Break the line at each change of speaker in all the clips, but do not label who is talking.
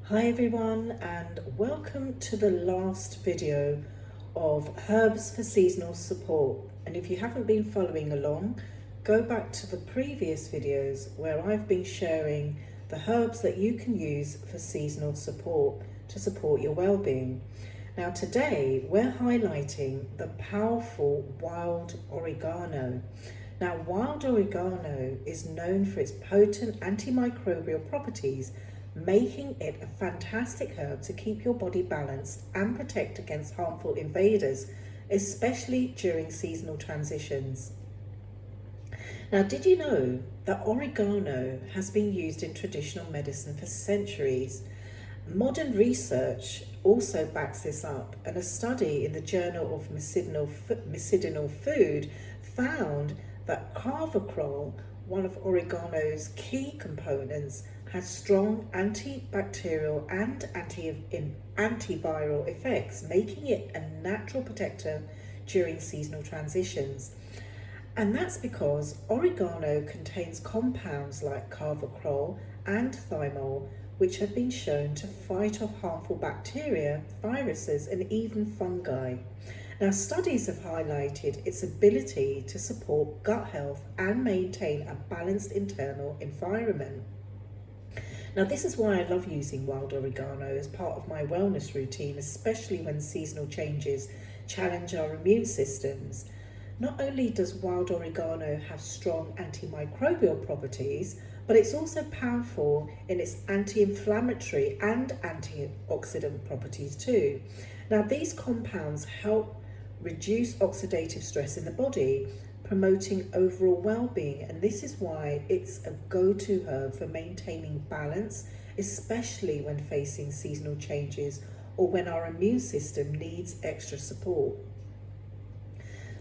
Hi everyone, and welcome to the last video of herbs for seasonal support. And if you haven't been following along, go back to the previous videos where I've been sharing the herbs that you can use for seasonal support to support your well-being. Now today we're highlighting the powerful wild oregano. Now wild oregano is known for its potent antimicrobial properties, making it a fantastic herb to keep your body balanced and protect against harmful invaders, especially during seasonal transitions. Now, did you know that oregano has been used in traditional medicine for centuries? Modern research also backs this up, and a study in the Journal of Medicinal Food found that carvacrol, one of oregano's key components, has strong antibacterial and antiviral effects, making it a natural protector during seasonal transitions. And that's because oregano contains compounds like carvacrol and thymol, which have been shown to fight off harmful bacteria, viruses, and even fungi. Now, studies have highlighted its ability to support gut health and maintain a balanced internal environment. Now, this is why I love using wild oregano as part of my wellness routine, especially when seasonal changes challenge our immune systems. Not only does wild oregano have strong antimicrobial properties, but it's also powerful in its anti-inflammatory and antioxidant properties too. Now, these compounds help reduce oxidative stress in the body, promoting overall well-being, and this is why it's a go-to herb for maintaining balance, especially when facing seasonal changes or when our immune system needs extra support.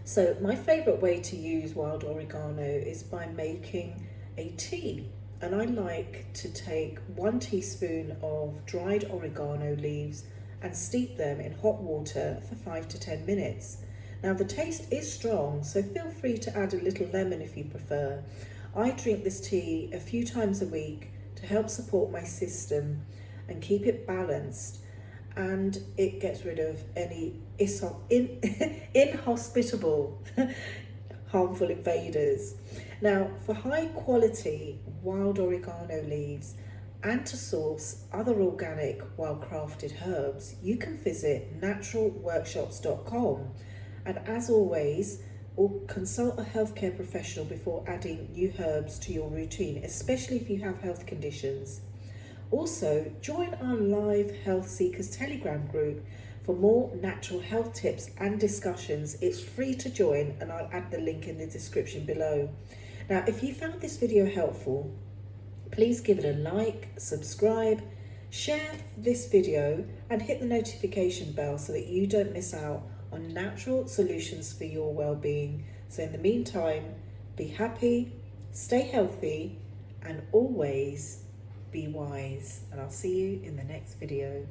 So my favorite way to use wild oregano is by making a tea, and I like to take 1 teaspoon of dried oregano leaves and steep them in hot water for 5 to 10 minutes. Now the taste is strong, so feel free to add a little lemon if you prefer. I drink this tea a few times a week to help support my system and keep it balanced, and it gets rid of any inhospitable harmful invaders. Now, for high quality wild oregano leaves and to source other organic, well-crafted herbs, you can visit naturalworkshops.com. And as always, consult a healthcare professional before adding new herbs to your routine, especially if you have health conditions. Also, join our live Health Seekers Telegram group for more natural health tips and discussions. It's free to join, and I'll add the link in the description below. Now, if you found this video helpful, please give it a like, subscribe, share this video, and hit the notification bell so that you don't miss out on natural solutions for your well-being. So in the meantime, be happy, stay healthy, and always be wise. And I'll see you in the next video.